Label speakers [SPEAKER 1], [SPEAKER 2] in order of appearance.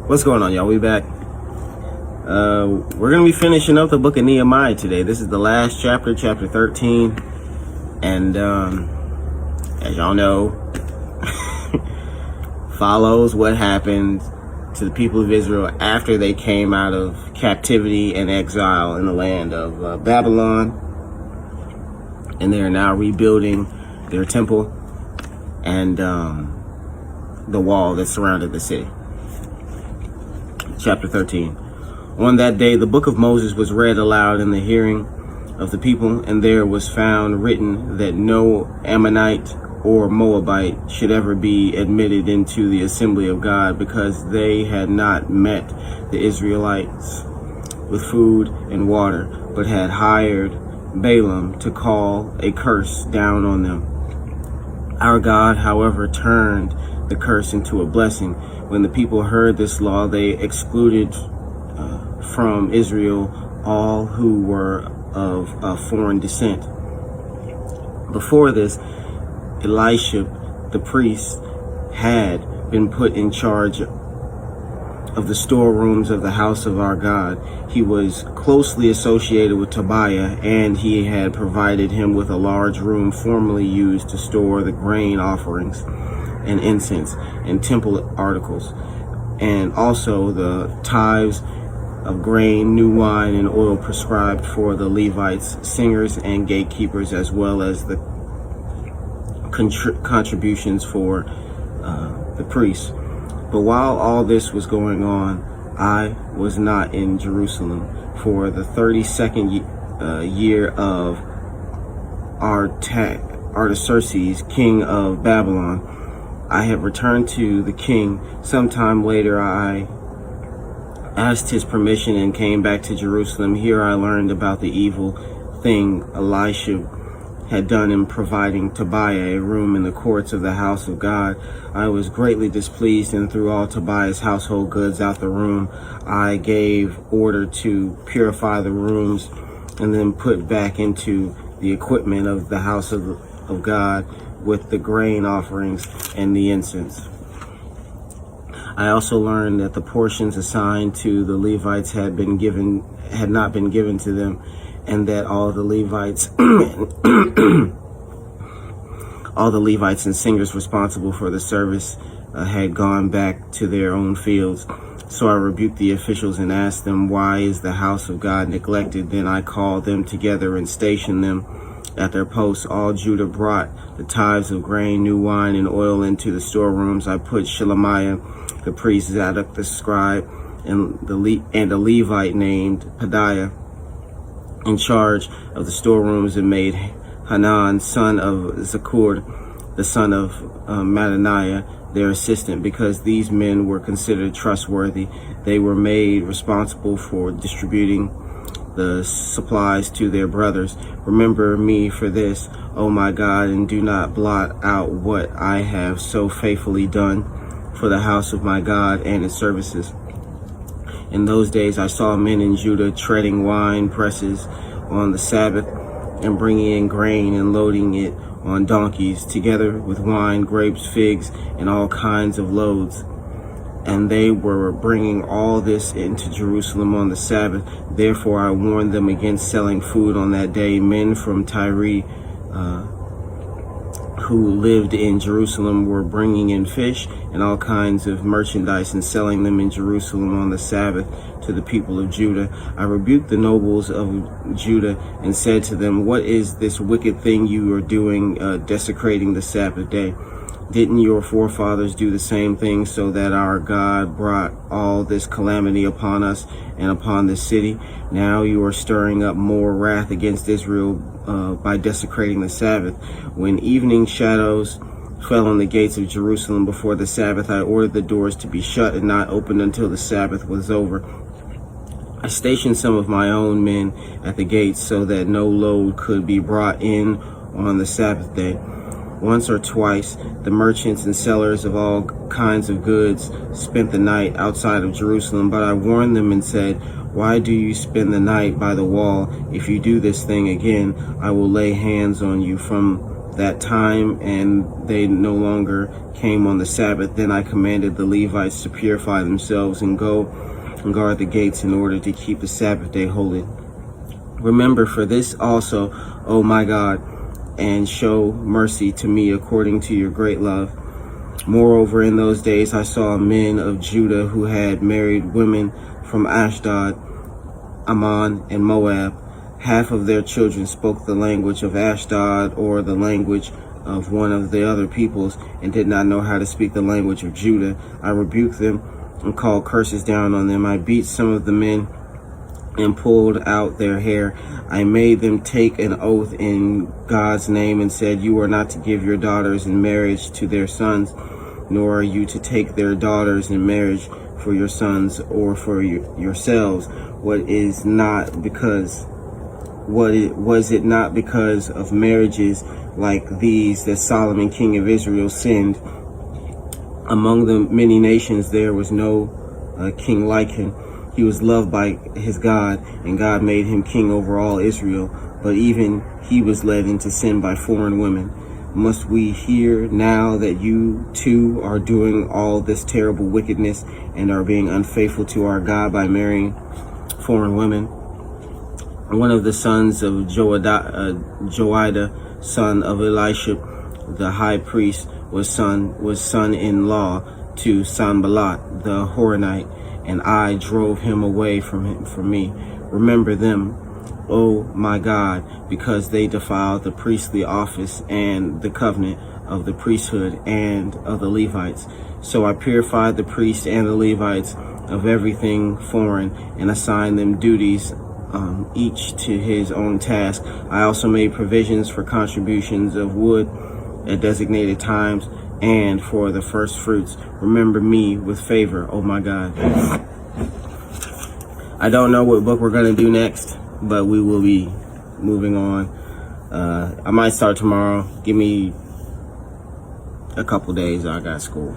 [SPEAKER 1] What's going on, y'all? We back. We're going to be finishing up the book of Nehemiah today. This is the last chapter, chapter 13. And as y'all know, follows what happened to the people of Israel after they came out of captivity and exile in the land of Babylon. And they are now rebuilding their temple and the wall that surrounded the city. Chapter 13. On that day, the book of Moses was read aloud in the hearing of the people, and there was found written that no Ammonite or Moabite should ever be admitted into the assembly of God, because they had not met the Israelites with food and water, but had hired Balaam to call a curse down on them. Our God, however, turned the curse into a blessing. When the people heard this law, they excluded from Israel all who were of foreign descent. Before this, Elisha, the priest, had been put in charge of the storerooms of the house of our God. He was closely associated with Tobiah, and he had provided him with a large room formerly used to store the grain offerings and incense and temple articles, and also the tithes of grain, new wine, and oil prescribed for the Levites, singers, and gatekeepers, as well as the contributions for the priests. But while all this was going on, I was not in Jerusalem. For the 32nd year of Artaxerxes, king of Babylon, I had returned to the king. Sometime later, I asked his permission and came back to Jerusalem. Here I learned about the evil thing Elisha had done in providing Tobiah a room in the courts of the house of God. I was greatly displeased and threw all Tobiah's household goods out the room. I gave order to purify the rooms and then put back into the equipment of the house of God with the grain offerings and the incense. I also learned that the portions assigned to the Levites had not been given to them, and that all the Levites and singers responsible for the service had gone back to their own fields. So I rebuked the officials and asked them, "Why is the house of God neglected?" Then I called them together and stationed them at their posts. All Judah brought the tithes of grain, new wine, and oil into the storerooms. I put Shelemiah, the priest, Zadok the scribe, and a Levite named Pedaiah in charge of the storerooms, and made Hanan, son of Zakur, the son of Mattaniah, their assistant, because these men were considered trustworthy. They were made responsible for distributing the supplies to their brothers. Remember me for this, O my God, and do not blot out what I have so faithfully done for the house of my God and its services. In those days I saw men in Judah treading wine presses on the Sabbath and bringing in grain and loading it on donkeys, together with wine, grapes, figs, and all kinds of loads. And they were bringing all this into Jerusalem on the Sabbath. Therefore I warned them against selling food on that day. Men from Tyre who lived in Jerusalem were bringing in fish and all kinds of merchandise and selling them in Jerusalem on the Sabbath to the people of Judah. I rebuked the nobles of Judah and said to them, "What is this wicked thing you are doing, desecrating the Sabbath day? Didn't your forefathers do the same thing, so that our God brought all this calamity upon us and upon this city? Now you are stirring up more wrath against Israel by desecrating the Sabbath." When evening shadows fell on the gates of Jerusalem before the Sabbath, I ordered the doors to be shut and not opened until the Sabbath was over. I stationed some of my own men at the gates so that no load could be brought in on the Sabbath day. Once or twice, the merchants and sellers of all kinds of goods spent the night outside of Jerusalem, but I warned them and said, "Why do you spend the night by the wall? If you do this thing again, I will lay hands on you from that time, and they no longer came on the Sabbath. Then I commanded the Levites to purify themselves and go and guard the gates in order to keep the Sabbath day holy. Remember for this also, O my God, and show mercy to me according to your great love. Moreover, in those days I saw men of Judah who had married women from Ashdod, Ammon, and Moab. Half of their children spoke the language of Ashdod or the language of one of the other peoples, and did not know how to speak the language of Judah. I rebuked them and called curses down on them. I beat some of the men and pulled out their hair. I made them take an oath in God's name and said, you are not to give your daughters in marriage to their sons, nor are you to take their daughters in marriage for your sons or for yourselves. Was it not because of marriages like these that Solomon, king of Israel, sinned? Among the many nations there was no king like him. He was loved by his God, and God made him king over all Israel. But even he was led into sin by foreign women. Must we hear now that you too are doing all this terrible wickedness and are being unfaithful to our God by marrying foreign women? One of the sons of Joiada, son of Elishib, the high priest, was son-in-law to Sanballat the Horonite, and I drove him away from me. Remember them, O my God, because they defiled the priestly office and the covenant of the priesthood and of the Levites. So I purified the priests and the Levites of everything foreign and assigned them duties, each to his own task. I also made provisions for contributions of wood at designated times and for the first fruits. Remember me with favor, oh my God. I don't know what book we're going to do next, but we will be moving on. I might start tomorrow. Give me a couple days. I got school.